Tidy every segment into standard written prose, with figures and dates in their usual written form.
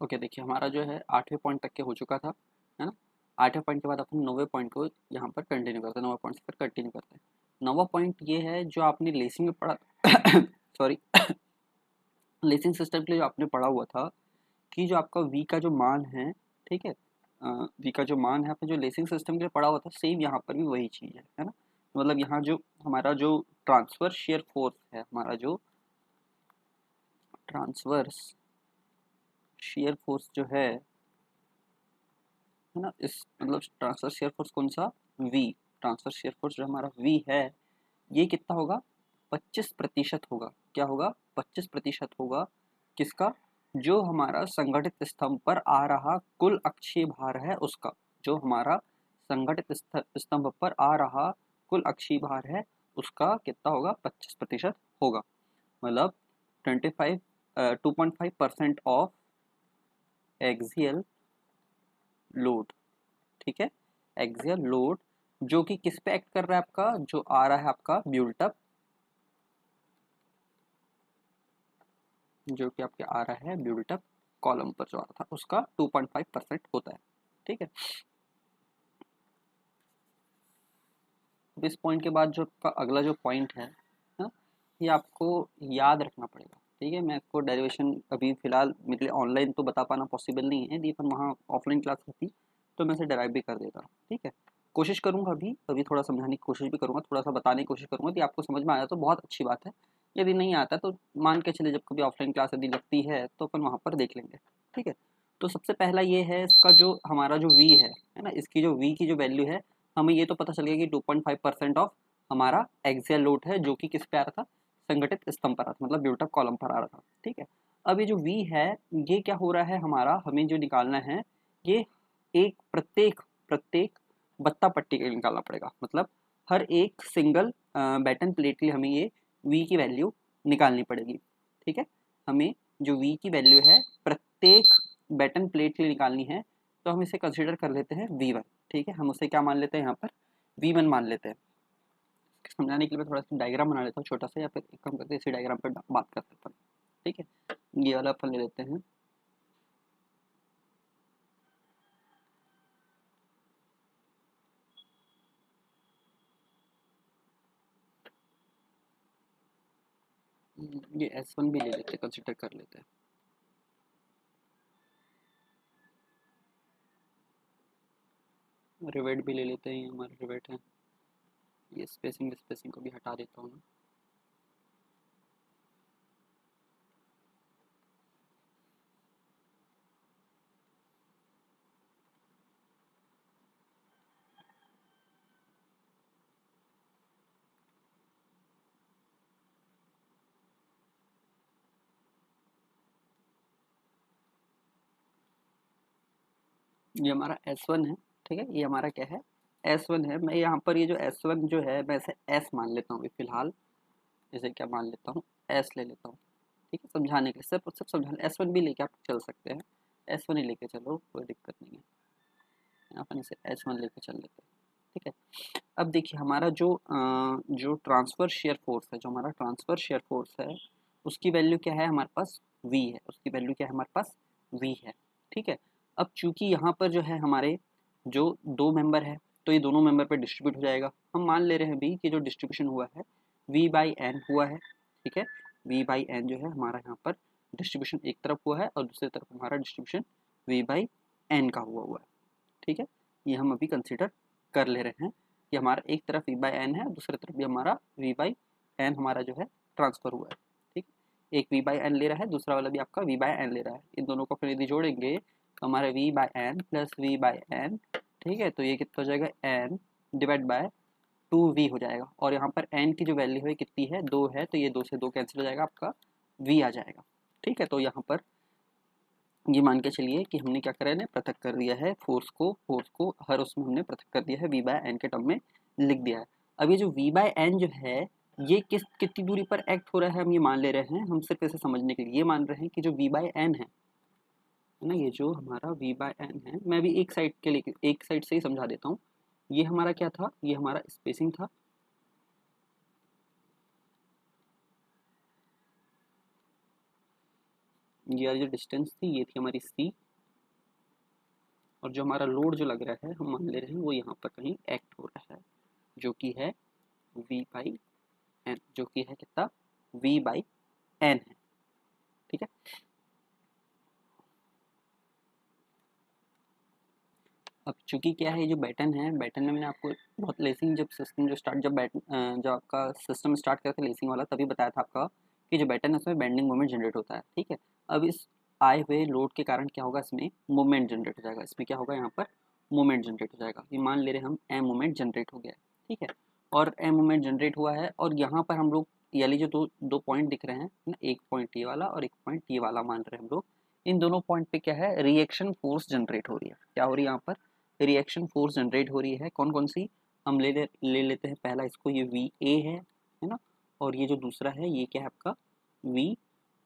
Okay, देखिए हमारा जो है 8वें पॉइंट तक के हो चुका था, है ना। 8वें पॉइंट के बाद अपन 9वें पॉइंट को यहाँ पर कंटिन्यू करते हैं, 9वें पॉइंट से फिर कंटिन्यू करते हैं। 9वां पॉइंट ये है जो आपने लेसिंग में पढ़ा सॉरी लेसिंग सिस्टम के लिए जो आपने पढ़ा हुआ था कि जो आपका वी का जो मान है, ठीक है, वी का जो मान है आपने जो लेसिंग सिस्टम के लिए पढ़ा हुआ था, सेम यहाँ पर भी वही चीज़ है ना। मतलब यहाँ जो हमारा जो ट्रांसफर शेयर फोर्स है, हमारा जो ट्रांसवर्स शेयर फोर्स जो है ना, इस मतलब ट्रांसफर शेयर फोर्स कौन सा, वी, ट्रांसफर शेयर फोर्स जो हमारा वी है, ये कितना होगा, 25% होगा। क्या होगा, 25% होगा। किसका, जो हमारा संगठित स्तंभ पर आ रहा कुल अक्षीय भार है उसका, जो हमारा संगठित स्तंभ पर आ रहा कुल अक्षीय भार है उसका कितना होगा, 25% होगा। मतलब 2.5% ऑफ एक्सियल लोड, ठीक है, एक्सियल लोड जो कि किस पे एक्ट कर रहा है आपका, जो आ रहा है आपका ब्यूल्टअप, जो कि आपके आ रहा है ब्यूल्टअप कॉलम पर जो आ रहा था उसका 2.5% होता है, ठीक है। अब इस पॉइंट के बाद जो आपका अगला जो पॉइंट है ना, ये आपको याद रखना पड़ेगा, ठीक है। मैं आपको डेरिवेशन अभी फिलहाल मेरे लिए ऑनलाइन तो बता पाना पॉसिबल नहीं है, यदि अपन वहाँ ऑफलाइन क्लास होती तो मैं इसे डेराइव भी कर देता, ठीक है। कोशिश करूँगा, अभी अभी थोड़ा समझाने की कोशिश भी करूँगा, थोड़ा सा बताने की कोशिश करूँगा, यदि आपको समझ में आया तो बहुत अच्छी बात है, यदि नहीं आता तो मान के चले जब कभी ऑफलाइन क्लास यदि लगती है तो अपन वहाँ पर देख लेंगे, ठीक है। तो सबसे पहला ये है इसका जो हमारा जो वी है ना, इसकी जो वी की जो वैल्यू है, हमें ये तो पता चल गया कि 2.5% ऑफ हमारा एक्सियल लोड है जो कि किस पे आ रहा था, संगठित स्तंभ पर आ रहा था, मतलब ब्यूल्टअप कॉलम पर आ रहा था, ठीक है। अब ये जो वी है, ये क्या हो रहा है हमारा, हमें जो निकालना है, ये एक प्रत्येक प्रत्येक बत्ता पट्टी के लिए निकालना पड़ेगा। मतलब हर एक सिंगल बैटन प्लेट के लिए हमें ये वी की वैल्यू निकालनी पड़ेगी, ठीक है। हमें जो वी की वैल्यू है प्रत्येक बैटन प्लेट के लिए निकालनी है, तो हम इसे कंसिडर कर लेते हैं V1, ठीक है। हम उसे क्या मान लेते हैं, यहाँ पर V1 मान लेते हैं। समझाने के लिए मैं थोड़ा सा डायग्राम बना लेता हूँ छोटा सा, या फिर एक काम करते हैं इसी डायग्राम पर बात करते हैं, ठीक है। ये वाला अपन ले लेते हैं, ये S1 भी ले लेते हैं, कंसिडर कर लेते हैं। रिवेट भी ले लेते हैं, ये हमारा रिवेट है। ये स्पेसिंग स्पेसिंग को भी हटा देता हूँ ना। ये हमारा S1 है, ठीक है। ये हमारा क्या है, S1 है। मैं यहाँ पर ये जो S1 जो है मैं इसे S मान लेता हूँ फिलहाल, इसे क्या मान लेता हूँ, S ले लेता हूँ, ठीक है। समझाने के लिए सब समझाने, S1 भी लेके आप चल सकते हैं, S1 ही लेके चलो, कोई दिक्कत नहीं है। अपन इसे S1 लेके चल लेते हैं, ठीक है। अब देखिए हमारा जो ट्रांसफर शेयर फोर्स है, जो हमारा ट्रांसफर शेयर फोर्स है, उसकी वैल्यू क्या है हमारे पास, V है। उसकी वैल्यू क्या है हमारे पास, V है, ठीक है। अब चूंकि यहाँ पर जो है हमारे जो दो मेंबर है, तो ये दोनों मेंबर पर डिस्ट्रीब्यूट हो जाएगा। हम मान ले रहे हैं भी कि जो डिस्ट्रीब्यूशन हुआ है V/N हुआ है, ठीक है। V/N जो है हमारा यहाँ पर डिस्ट्रीब्यूशन एक तरफ हुआ है और दूसरी तरफ हमारा डिस्ट्रीब्यूशन V/N का हुआ है, ठीक है। ये हम अभी कंसिडर कर ले रहे हैं कि हमारा एक तरफ V/N है, दूसरी तरफ भी हमारा V/N हमारा जो है ट्रांसफर हुआ है, ठीक है। एक V/N ले रहा है, दूसरा वाला भी आपका V/N ले रहा है। इन दोनों को फिर यदि जोड़ेंगे तो हमारा V/N प्लस V/N, ठीक है, तो ये कितना हो जाएगा, N डिवाइड बाय 2V हो जाएगा। और यहाँ पर N की जो वैल्यू है कितनी है, 2 है, तो ये 2 से 2 कैंसिल हो जाएगा, आपका V आ जाएगा, ठीक है। तो यहाँ पर ये मान के चलिए कि हमने क्या करा है, पृथक कर दिया है फोर्स को हर उसमें हमने पृथक कर दिया है, V/N के टर्म में लिख दिया है। अब ये जो V/N जो है, ये कितनी दूरी पर एक्ट हो रहा है, हम ये मान ले रहे हैं, हम सिर्फ इसे समझने के लिए ये मान रहे हैं कि जो V/N है ना, ये जो हमारा V/N है, मैं भी एक साइड के लिए एक साइड से ही समझा देता हूँ। ये हमारा क्या था, ये हमारा स्पेसिंग था, ये जो डिस्टेंस थी ये थी हमारी सी, और जो हमारा लोड जो लग रहा है हम मान ले रहे हैं वो यहाँ पर कहीं एक्ट हो रहा है, जो कि है V बाई एन, जो कि है कितना V बाई एन है। ठीक है, अब चूंकि क्या है, ये जो बैटन है, बैटन में मैंने आपको बहुत लेसिंग जब सिस्टम जो स्टार्ट जब बैटन जब आपका सिस्टम स्टार्ट करता है लेसिंग वाला, तभी बताया था आपका कि जो बैटन है उसमें बेंडिंग मोमेंट जनरेट होता है। ठीक है, अब इस आए हुए लोड के कारण क्या होगा, इसमें मोमेंट जनरेट हो जाएगा, इसमें क्या होगा, यहाँ पर मोमेंट जनरेट हो जाएगा। ये मान ले रहे हम एम मोमेंट जनरेट हो गया है। ठीक है, और एम मोमेंट जनरेट हुआ है, और यहाँ पर हम लोग यानी जो दो दो पॉइंट दिख रहे हैं ना, एक पॉइंट ये वाला और एक पॉइंट ये वाला मान रहे हैं हम लोग, इन दोनों पॉइंट पे क्या है, रिएक्शन फोर्स जनरेट हो रही है। क्या हो रही है यहाँ पर, रिएक्शन फोर्स जनरेट हो रही है। कौन कौन सी, हम ले लेते हैं पहला इसको, ये वी ए है ना, और ये जो दूसरा है ये क्या है आपका वी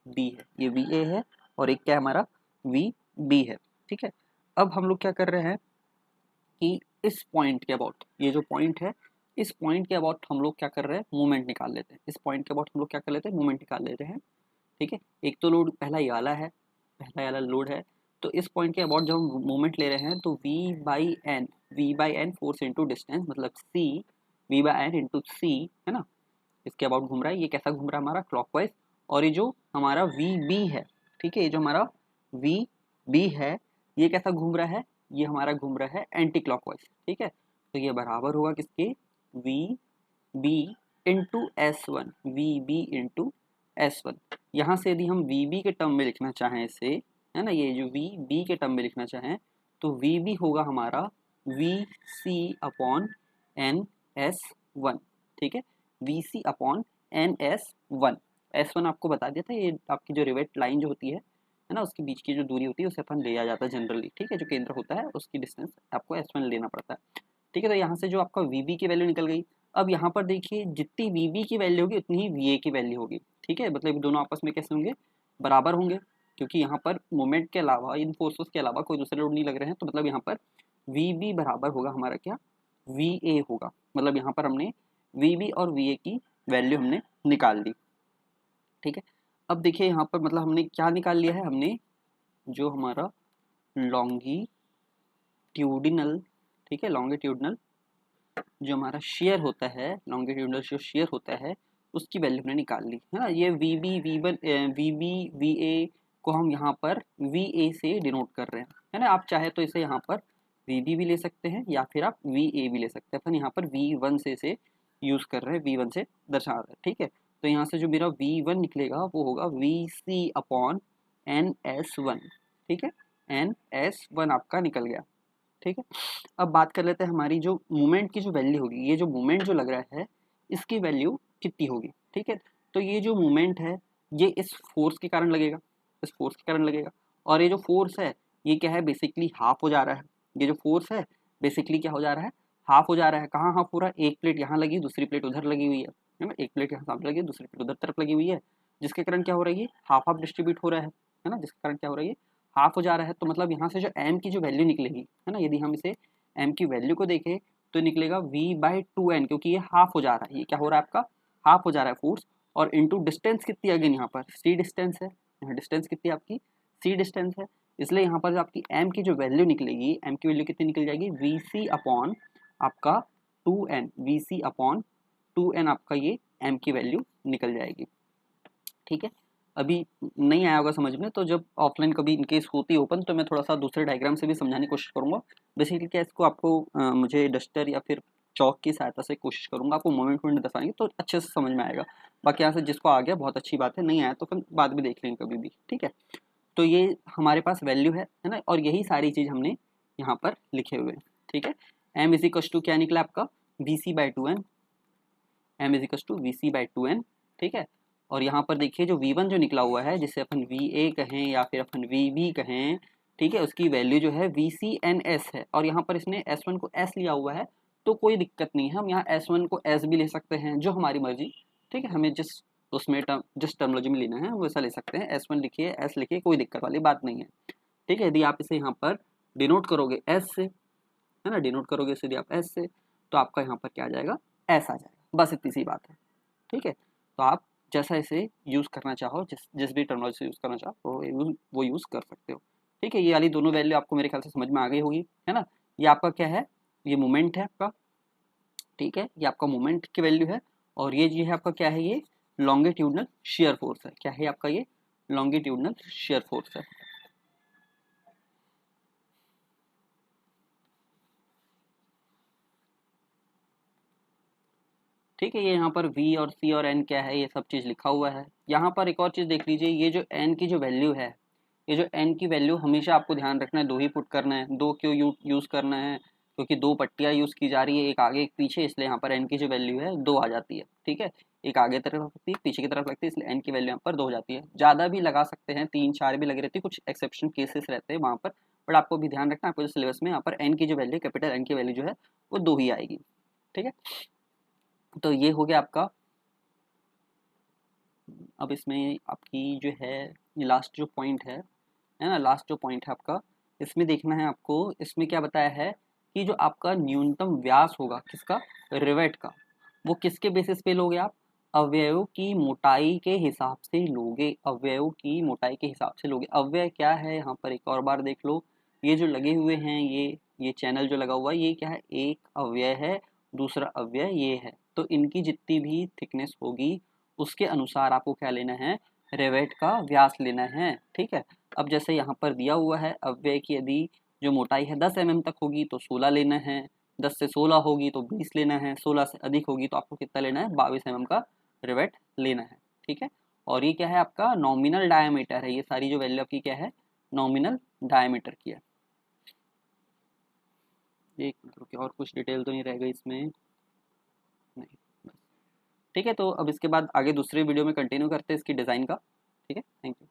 बी है, ये वी ए है, और एक क्या है हमारा वी बी है। ठीक है, अब हम लोग क्या कर रहे हैं कि इस पॉइंट के अबाउट, ये जो पॉइंट है इस पॉइंट के अबाउट हम लोग क्या कर रहे हैं, मूवमेंट निकाल लेते हैं। इस पॉइंट के अबाउट हम लोग क्या कर लेते हैं, मूवमेंट निकाल लेते हैं। ठीक है, एक तो लोड पहला ये वाला है, पहला ये वाला लोड है, तो इस पॉइंट के अबाउट जब हम मूवमेंट ले रहे हैं तो V by N force into distance, मतलब C V by N into C, है ना, इसके अबाउट घूम रहा है। ये कैसा घूम रहा है हमारा, क्लॉकवाइज। और ये जो हमारा वी बी है, ठीक है, ये जो हमारा वी बी है ये कैसा घूम रहा है, ये हमारा घूम रहा है एंटी क्लॉकवाइज। ठीक है, तो ये बराबर होगा किसके, V B into S one, V B into S one. यहाँ से यदि हम वी बी के टर्म में लिखना चाहें इसे, है ना, ये जो वी बी के टर्म में लिखना चाहें तो वी बी होगा हमारा V C upon N S one. ठीक है, V C upon N S one. S one आपको बता दिया था, ये आपकी जो रिवेट लाइन जो होती है ना, उसके बीच की जो दूरी होती है उसे अपन ले आ जाता है जनरली। ठीक है, जो केंद्र होता है उसकी डिस्टेंस आपको एस वन लेना पड़ता है। ठीक है, तो यहाँ से जो आपका वी बी की वैल्यू निकल गई। अब यहाँ पर देखिए जितनी वी बी की वैल्यू होगी उतनी ही वी ए की वैल्यू होगी। ठीक है, मतलब दोनों आपस में कैसे होंगे, बराबर होंगे, क्योंकि यहाँ पर मोमेंट के अलावा, इन फोर्सेस के अलावा कोई दूसरे लोड नहीं लग रहे हैं, तो मतलब यहाँ पर वी बी बराबर होगा हमारा क्या, वी ए होगा। मतलब यहाँ पर हमने वी बी और वी ए की वैल्यू हमने निकाल ली। ठीक है, अब देखिए यहाँ पर मतलब हमने क्या निकाल लिया है, हमने जो हमारा लॉन्गिट्यूडिनल, ठीक है, लॉन्गिट्यूडिनल जो हमारा शेयर होता है, लॉन्गिट्यूडनल जो शेयर होता है उसकी वैल्यू हमने निकाल ली, है ना। ये V B V one V B V A को हम यहाँ पर वी ए से डिनोट कर रहे हैं, है ना। आप चाहे तो इसे यहाँ पर वी बी भी ले सकते हैं या फिर आप वी ए भी ले सकते हैं। अपन यहाँ पर वी वन से इसे यूज़ कर रहे हैं, वी वन से दर्शा रहे हैं। ठीक है, तो यहाँ से जो मेरा वी वन निकलेगा वो होगा V C upon N S one. ठीक है, एन एस वन आपका निकल गया। ठीक है, अब बात कर लेते हैं हमारी जो मोमेंट की जो वैल्यू होगी, ये जो मोमेंट जो लग रहा है इसकी वैल्यू कितनी होगी। ठीक है, तो ये जो मोमेंट है ये इस फोर्स के कारण लगेगा, इस फोर्स के कारण लगेगा, और ये जो फोर्स है ये क्या है, बेसिकली हाफ हो जा रहा है। ये जो फोर्स है बेसिकली क्या हो जा रहा है, हाफ हो जा रहा है। कहाँ हाफ हो रहा है, एक प्लेट यहाँ लगी दूसरी प्लेट उधर लगी हुई है ना, एक प्लेट यहाँ सामने लगी दूसरी प्लेट उधर तरफ लगी हुई है, जिसके कारण क्या हो रही है, हाफ हाफ डिस्ट्रीब्यूट हो रहा है ना, जिसके कारण क्या हो रही है, हाफ हो जा रहा है। तो मतलब यहाँ से जो एम की जो वैल्यू निकलेगी, है ना, यदि हम इसे एम की वैल्यू को देखें तो निकलेगा वी बाई टू एन, क्योंकि ये हाफ हो जा रहा है, ये क्या हो रहा है आपका, हाफ हो जा रहा है फोर्स। और इंटू डिस्टेंस कितनी अगेन यहाँ पर सी डिस्टेंस है, यहाँ डिस्टेंस कितनी आपकी सी डिस्टेंस है, इसलिए यहाँ पर जो आपकी एम की जो वैल्यू निकलेगी, एम की वैल्यू कितनी निकल जाएगी, वी सी अपॉन आपका two N, V C upon two N आपका ये एम की वैल्यू निकल जाएगी। ठीक है, अभी नहीं आया होगा समझ में, तो जब ऑफलाइन कभी इनकेस होती ओपन तो मैं थोड़ा सा दूसरे डायग्राम से भी समझाने की कोशिश करूँगा। बेसिकली क्या इसको आपको मुझे डस्टर या फिर चौक की सहायता से कोशिश करूँगा आपको मोमेंट दर्शाएंगे तो अच्छे से समझ में आएगा। बाकी यहाँ से जिसको आ गया बहुत अच्छी बात है, नहीं आया तो फिर बाद में देख लेंगे कभी भी। ठीक है, तो ये हमारे पास वैल्यू है ना, और यही सारी चीज़ हमने यहाँ पर लिखे हुए हैं। ठीक है, एम इज इक्वल टू क्या निकला आपका V C by two N, M is equal to V C by two N. ठीक है, और यहाँ पर देखिए जो V1 जो निकला हुआ है जिसे अपन VA कहें या फिर अपन VB कहें, ठीक है, उसकी वैल्यू जो है VCNS है, और यहाँ पर इसने S1 को S लिया हुआ है तो कोई दिक्कत नहीं है, हम यहाँ S1 को S भी ले सकते हैं, जो हमारी मर्जी। ठीक है, हमें जिस उसमें जिस टर्मोलॉजी में लेना है वो ऐसा ले सकते हैं, S1 लिखिए S लिखिए, कोई दिक्कत वाली बात नहीं है। ठीक है, यदि आप इसे यहाँ पर डिनोट करोगे S से, है ना, डिनोट करोगे इसे यदि आप S से, तो आपका यहाँ पर क्या आ जाएगा, S आ जाएगा, बस इतनी सी बात है। ठीक है, तो आप जैसा इसे यूज़ करना चाहो, जिस जिस भी टर्मिनोलॉजी से यूज़ करना चाहो वो यूज़ कर सकते हो। ठीक है, ये वाली दोनों वैल्यू आपको मेरे ख्याल से समझ में आ गई होगी, है ना। ये आपका क्या है, ये मोमेंट है आपका, ठीक है, ये आपका मोमेंट की वैल्यू है। और ये जो है आपका क्या है, ये लॉन्गिट्यूडनल शेयर फोर्स है। क्या है आपका, ये लॉन्गिट्यूडनल शेयर फोर्स है। ठीक है, ये यहाँ पर v और c और n क्या है, ये सब चीज़ लिखा हुआ है। यहाँ पर एक और चीज़ देख लीजिए, ये जो n की जो वैल्यू है, ये जो n की वैल्यू हमेशा आपको ध्यान रखना है, दो ही पुट करना है। दो क्यों यूज़ करना है, क्योंकि दो पट्टियाँ यूज़ की जा रही है, एक आगे एक पीछे, इसलिए यहाँ पर n की जो वैल्यू है 2 आ जाती है। ठीक है, एक आगे तरफ लगती है, पीछे की तरफ लगती है, इसलिए n की वैल्यू यहाँ पर 2 हो जाती है। ज़्यादा भी लगा सकते हैं, 3-4 भी लगी रहती है, कुछ एक्सेप्शन केसेस रहते हैं वहाँ पर, बट आपको भी ध्यान रखना, आपको जो सिलेबस में यहाँ पर n की जो वैल्यू, कैपिटल N की वैल्यू जो है वो 2 ही आएगी। ठीक है, तो ये हो गया आपका। अब इसमें आपकी जो है ये लास्ट जो पॉइंट है ना, लास्ट जो पॉइंट है आपका, इसमें देखना है आपको। इसमें क्या बताया है कि जो आपका न्यूनतम व्यास होगा किसका, रिवेट का, वो किसके बेसिस पे लोगे आप, अवयव की मोटाई के हिसाब से लोगे। अवयव की मोटाई के हिसाब से लोगे। अवयव क्या है, यहाँ पर एक और बार देख लो, ये जो लगे हुए हैं, ये चैनल जो लगा हुआ है, ये क्या है, एक अवयव है, दूसरा अवयव ये है। तो इनकी जितनी भी थिकनेस होगी उसके अनुसार आपको क्या लेना है, रेवेट का व्यास लेना है। ठीक है, अब जैसे यहाँ पर दिया हुआ है, अव्यय की यदि जो मोटाई है 10 mm तक होगी तो 16 लेना है, 10 से 16 होगी तो 20 लेना है, 16 से अधिक होगी तो आपको कितना लेना है, 22 mm का रिवेट लेना है। ठीक है, और ये क्या है आपका नॉमिनल डायमीटर है, ये सारी जो वैल्यू आपकी क्या है, नॉमिनल डायमीटर की है। एक मिनट, और कुछ डिटेल तो नहीं रह गई इसमें, नहीं बस। ठीक है, तो अब इसके बाद आगे दूसरे वीडियो में कंटिन्यू करते हैं इसकी डिज़ाइन का। ठीक है, थैंक यू।